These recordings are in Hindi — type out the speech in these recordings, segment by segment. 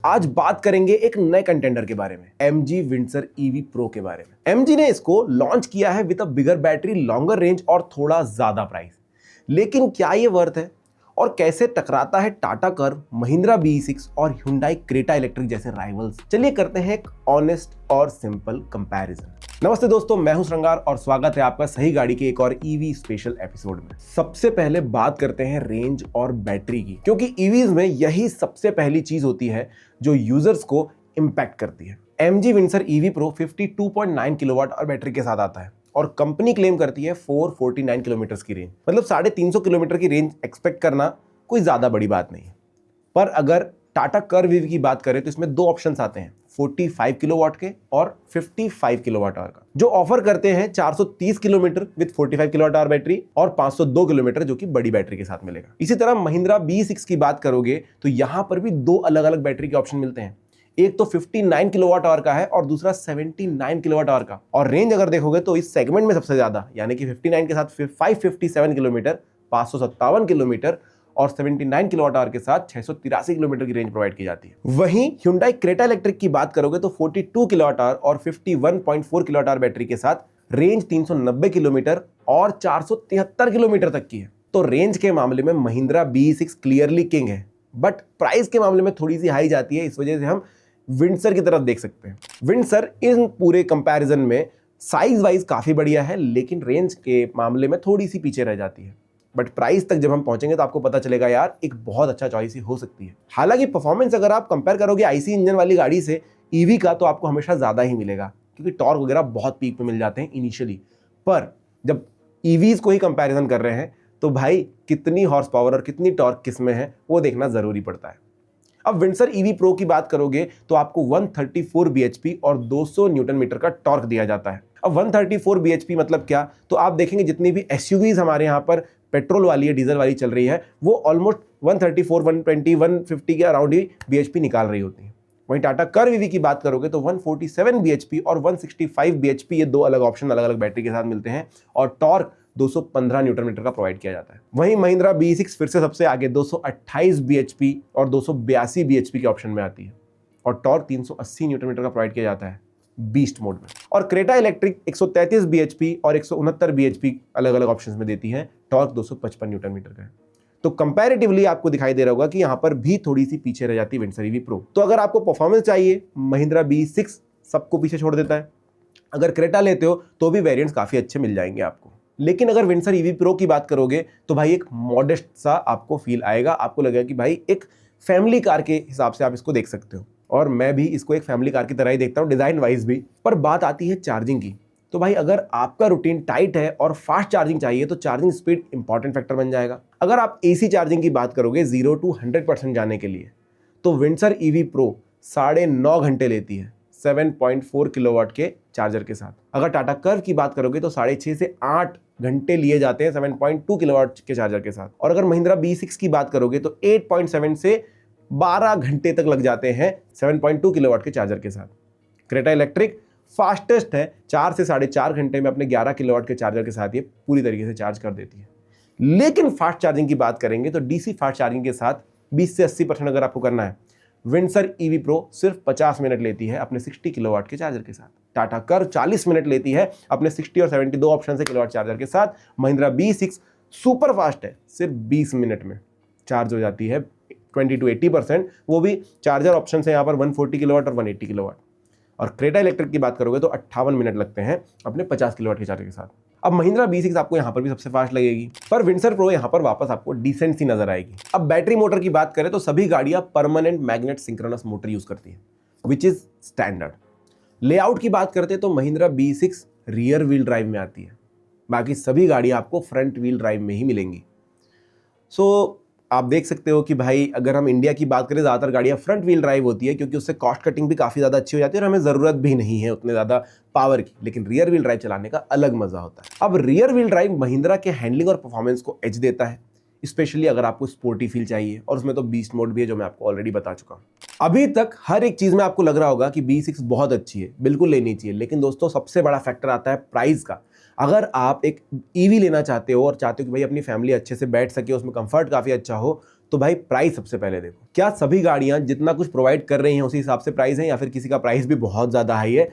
आज बात करेंगे एक नए कंटेंडर के बारे में, MG विंडसर EV प्रो के बारे में। MG ने इसको लॉन्च किया है with a bigger battery, longer range और थोड़ा ज्यादा प्राइस। लेकिन क्या ये वर्थ है और कैसे टकराता है टाटा कर्व, महिंद्रा BE6 और Hyundai क्रेटा इलेक्ट्रिक जैसे राइवल्स? चलिए करते हैं एक ऑनेस्ट और सिंपल कंपैरिजन। नमस्ते दोस्तों, मैं हूं श्रृंगार और स्वागत है आपका सही गाड़ी के एक और EV स्पेशल एपिसोड में। सबसे पहले बात करते हैं रेंज और बैटरी की, क्योंकि EVs में यही सबसे पहली चीज होती है जो यूजर्स को इंपैक्ट करती है। MG Windsor EV pro 52.9 kilowatt और बैटरी के साथ आता है और कंपनी क्लेम करती है 449 किलोमीटर की रेंज, मतलब 350 किलोमीटर की रेंज एक्सपेक्ट करना कोई ज्यादा बड़ी बात नहीं है। पर अगर टाटा कर्व EV की बात करें तो इसमें दो ऑप्शंस आते हैं, 45 किलोवाट के और 55 किलोवाट आवर का, जो ऑफर करते हैं 430 kilometre with 45 kilowatt hour battery और 502 किलोमीटर जो कि बड़ी बैटरी के साथ मिलेगा। इसी तरह महिंद्रा BE6 की बात करोगे तो यहां पर भी दो अलग अलग बैटरी के ऑप्शन मिलते हैं। एक तो 59 किलोवाट आवर का है और दूसरा 79 किलोवाट आवर का, और रेंज अगर देखोगे तो इस सेगमेंट में सबसे ज्यादा, यानी कि 59 के साथ 557 किलोमीटर, 557 किलोमीटर और 79 किलोवाट आवर के साथ 683 किलोमीटर की रेंज प्रोवाइड की जाती है। वहीं Hyundai क्रेटा इलेक्ट्रिक की बात करोगे तो 42 किलोवाट आवर और 51.4 किलोवाट आवर बैटरी के साथ रेंज 390 किलोमीटर और 473 किलोमीटर तक की है। तो रेंज के मामले में महिंद्रा BE6 क्लियरली किंग है, बट प्राइस के मामले में थोड़ी सी हाई जाती है। इस वजह से हम विंडसर की तरफ देख सकते हैं। विंडसर इन पूरे कंपैरिजन में साइज वाइज काफी बढ़िया है, लेकिन रेंज के मामले में थोड़ी सी पीछे रह जाती है। बट प्राइस तक जब हम पहुंचेंगे तो आपको पता चलेगा यार, एक बहुत अच्छा चॉइस ही हो सकती है। हालांकि परफॉर्मेंस अगर आप कंपेयर करोगे IC इंजन वाली गाड़ी से EV का, तो आपको हमेशा ज्यादा ही मिलेगा, क्योंकि टॉर्क वगैरह बहुत पीक पे मिल जाते हैं इनिशियली। पर जब EVs को ही कंपैरिजन कर रहे हैं तो भाई कितनी हॉर्स पावर और कितनी टॉर्क किसमें है वो देखना जरूरी पड़ता है। अब विंडसर EV प्रो की बात करोगे तो आपको 134 bhp और 200 न्यूटन मीटर का टॉर्क दिया जाता है। अब 134 bhp मतलब क्या, तो आप देखेंगे जितनी भी SUVs हमारे यहाँ पर पेट्रोल वाली है, डीजल वाली चल रही है, वो ऑलमोस्ट 134, 120, 150 के अराउंड ही bhp निकाल रही होती है। वहीं टाटा कर्व EV की बात करोगे तो 147 bhp और 165 bhp, ये दो अलग ऑप्शन अलग अलग बैटरी के साथ मिलते हैं और टॉर्क 215 न्यूटन मीटर का प्रोवाइड किया जाता है। वहीं महिंद्रा BE6 फिर से सबसे आगे 228 bhp और 282 bhp के ऑप्शन में आती है और टॉर्क 380 न्यूटन मीटर का प्रोवाइड किया जाता है बीस्ट मोड में। और क्रेटा इलेक्ट्रिक 133 bhp और 169 bhp अलग अलग ऑप्शंस में देती है, टॉर्क 255 न्यूटन मीटर का है। तो कंपैरेटिवली आपको दिखाई दे रहा होगा कि यहां पर भी थोड़ी सी पीछे रह जाती है विंडसर EV प्रो। तो अगर आपको परफॉर्मेंस चाहिए, महिंद्रा BE6 सबको पीछे छोड़ देता है। अगर क्रेटा लेते हो तो भी वेरिएंट्स काफी अच्छे मिल जाएंगे आपको। लेकिन अगर विंडसर EV प्रो की बात करोगे तो भाई एक मॉडेस्ट सा आपको फील आएगा, आपको लगेगा कि भाई एक फैमिली कार के हिसाब से आप इसको देख सकते हो, और मैं भी इसको एक फैमिली कार की तरह ही देखता हूँ डिजाइन वाइज भी। पर बात आती है चार्जिंग की, तो भाई अगर आपका रूटीन टाइट है और फास्ट चार्जिंग चाहिए तो चार्जिंग स्पीड इंपॉर्टेंट फैक्टर बन जाएगा। अगर आप AC चार्जिंग की बात करोगे 0 to 100% जाने के लिए, तो विंडसर EV प्रो 9.5 घंटे लेती है 7.4 किलोवाट के चार्जर के साथ। अगर टाटा कर्व की बात करोगे तो 6.5 से 8 घंटे लिए जाते हैं 7.2 किलोवाट के चार्जर के साथ। और अगर महिंद्रा BE6 की बात करोगे तो 8.7 से 12 घंटे तक लग जाते हैं 7.2 किलोवाट के चार्जर के साथ। क्रेटा इलेक्ट्रिक फास्टेस्ट है, 4 से 4.5 घंटे में अपने 11 किलोवाट के चार्जर के साथ ये पूरी तरीके से चार्ज कर देती है। लेकिन फास्ट चार्जिंग की बात करेंगे तो DC फास्ट चार्जिंग के साथ 20 से 80% अगर आपको करना है, विंडसर EV प्रो सिर्फ 50 मिनट लेती है अपने 60 किलोवाट के चार्जर के साथ। टाटा कर्व 40 मिनट लेती है अपने 60 और 72 ऑप्शन से किलोवाट चार्जर के साथ। महिंद्रा BE6 सुपर फास्ट है, सिर्फ 20 मिनट में चार्ज हो जाती है 20 to 80%, वो भी चार्जर ऑप्शन से यहाँ पर 140 किलोवाट और 180 किलोवाट। और क्रेटा इलेक्ट्रिक की बात करोगे तो 58 मिनट लगते हैं अपने 50 किलोवाट के चार्जर के साथ। अब महिंद्रा BE6 आपको यहाँ पर भी सबसे फास्ट लगेगी, पर विंडसर प्रो यहाँ पर वापस आपको डिसेंट सी नजर आएगी। अब बैटरी मोटर की बात करें तो सभी गाड़ियां permanent magnet synchronous motor use करती है, विच इज स्टैंडर्ड। लेआउट की बात करते तो Mahindra BE6 rear wheel drive में आती है, बाकी सभी गाड़ियां आपको फ्रंट व्हील ड्राइव में ही मिलेंगी। सो आप देख सकते हो कि भाई अगर हम इंडिया की बात करें, ज़्यादातर गाड़ियाँ फ्रंट व्हील ड्राइव होती है, क्योंकि उससे कॉस्ट कटिंग भी काफ़ी ज़्यादा अच्छी हो जाती है और हमें ज़रूरत भी नहीं है उतने ज़्यादा पावर की। लेकिन रियर व्हील ड्राइव चलाने का अलग मज़ा होता है। अब रियर व्हील ड्राइव महिंद्रा के हैंडलिंग और परफॉर्मेंस को एज देता है, स्पेशली अगर आपको स्पोर्टी फील चाहिए, और उसमें तो बीस्ट मोड भी है जो मैं आपको ऑलरेडी बता चुका हूँ। अभी तक हर एक चीज़ में आपको लग रहा होगा कि BE6 बहुत अच्छी है, बिल्कुल लेनी चाहिए, लेकिन दोस्तों सबसे बड़ा फैक्टर आता है प्राइस का। अगर आप एक EV लेना चाहते हो और चाहते हो कि भाई अपनी फैमिली अच्छे से बैठ सके, उसमें कंफर्ट काफ़ी अच्छा हो, तो भाई प्राइस सबसे पहले देखो, क्या सभी गाड़ियां जितना कुछ प्रोवाइड कर रही हैं उसी हिसाब से प्राइस है, या फिर किसी का प्राइस भी बहुत ज्यादा हाई है,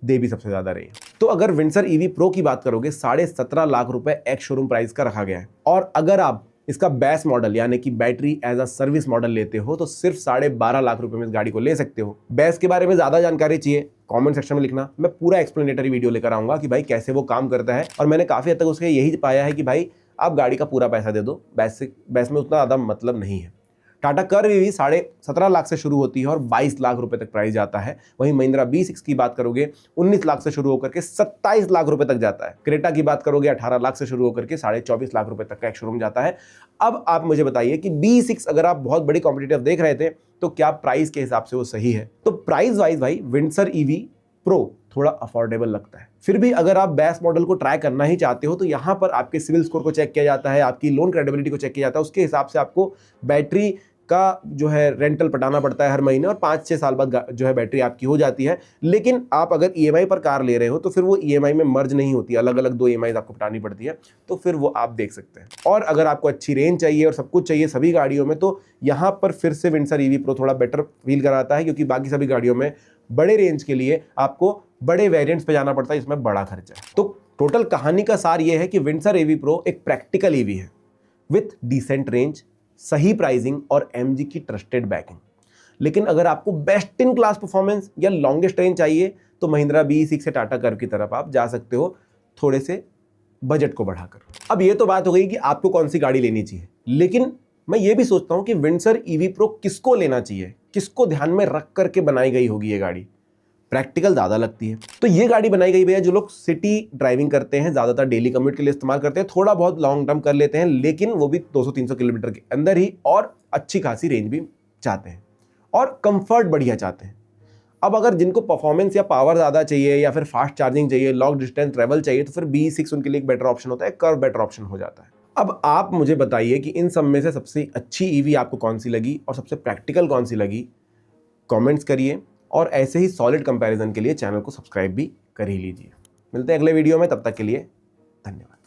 दे भी सबसे ज्यादा रही है। तो अगर विंडसर ईवी प्रो की बात करोगे 17.5 लाख रुपए एक्स शोरूम प्राइस का रखा गया है, और अगर आप इसका बेस मॉडल यानी कि battery as a service model लेते हो तो सिर्फ 12.5 लाख रुपए में इस गाड़ी को ले सकते हो। बेस के बारे में ज्यादा जानकारी चाहिए कमेंट सेक्शन में लिखना, मैं पूरा एक्सप्लेनेटरी वीडियो लेकर आऊंगा कि भाई कैसे वो काम करता है। और मैंने काफी हद तक उसके यही पाया है कि भाई आप गाड़ी का पूरा पैसा दे दो, बेस में उतना ज्यादा मतलब नहीं है। टाटा कर्व भी 17.5 लाख से शुरू होती है और 22 लाख रुपए तक प्राइस जाता है। वहीं महिंद्रा B6 की बात करोगे 19 लाख से शुरू होकर के 27 लाख रुपए तक जाता है। क्रेटा की बात करोगे 18 लाख से शुरू होकर के 24.5 लाख रुपए तक का एक शोरूम जाता है। अब आप मुझे बताइए कि B6 अगर आप बहुत बड़ी कॉम्पिटिटिव देख रहे थे तो क्या प्राइस के हिसाब से वो सही है? तो प्राइस वाइज भाई विंडसर ईवी प्रो थोड़ा अफोर्डेबल लगता है। फिर भी अगर आप बेस मॉडल को ट्राई करना ही चाहते हो तो यहाँ पर आपके सिविल स्कोर को चेक किया जाता है, आपकी लोन क्रेडिबिलिटी को चेक किया जाता है, उसके हिसाब से आपको बैटरी का जो है रेंटल पटाना पड़ता है हर महीने, और 5-6 साल बाद जो है बैटरी आपकी हो जाती है। लेकिन आप अगर EMI पर कार ले रहे हो तो फिर वो EMI में मर्ज नहीं होती, अलग अलग 2 EMI आपको पटानी पड़ती है, तो फिर वो आप देख सकते हैं। और अगर आपको अच्छी रेंज चाहिए और सब कुछ चाहिए सभी गाड़ियों में, तो यहाँ पर फिर से विंडसर ईवी प्रो थोड़ा बेटर फील कराता है, क्योंकि बाकी सभी गाड़ियों में बड़े रेंज के लिए आपको बड़े वेरिएंट्स पे जाना पड़ता है, इसमें बड़ा खर्चा है। तो टोटल कहानी का सार ये है कि विंडसर ईवी प्रो एक प्रैक्टिकल ईवी है विथ डिसेंट रेंज, सही प्राइसिंग और MG की ट्रस्टेड बैकिंग। लेकिन अगर आपको बेस्ट इन क्लास परफॉर्मेंस या लॉन्गेस्ट रेंज चाहिए तो महिंद्रा B6 से टाटा कर्व की तरफ आप जा सकते हो, थोड़े से बजट को बढ़ाकर। अब ये तो बात हो गई कि आपको कौन सी गाड़ी लेनी चाहिए, लेकिन मैं ये भी सोचता हूं कि विंडसर ईवी प्रो किसको लेना चाहिए, किसको ध्यान में रख करके बनाई गई होगी ये गाड़ी। प्रैक्टिकल ज़्यादा लगती है तो ये गाड़ी बनाई गई भैया जो लोग सिटी ड्राइविंग करते हैं, ज़्यादातर डेली कम्यूट के लिए इस्तेमाल करते हैं, थोड़ा बहुत लॉन्ग टर्म कर लेते हैं, लेकिन वो भी 200-300 किलोमीटर के अंदर ही, और अच्छी खासी रेंज भी चाहते हैं और कंफर्ट बढ़िया चाहते हैं। अब अगर जिनको परफॉर्मेंस या पावर ज़्यादा चाहिए या फिर फास्ट चार्जिंग चाहिए, लॉन्ग डिस्टेंस ट्रेवल चाहिए, तो फिर B6 उनके लिए एक बेटर ऑप्शन होता है, कर्व बेटर ऑप्शन हो जाता है। अब आप मुझे बताइए कि इन सब में से सबसे अच्छी ईवी आपको कौन सी लगी और सबसे प्रैक्टिकल कौन सी लगी, कमेंट्स करिए। और ऐसे ही सॉलिड कंपैरिजन के लिए चैनल को सब्सक्राइब भी कर ही लीजिए। मिलते हैं अगले वीडियो में, तब तक के लिए धन्यवाद।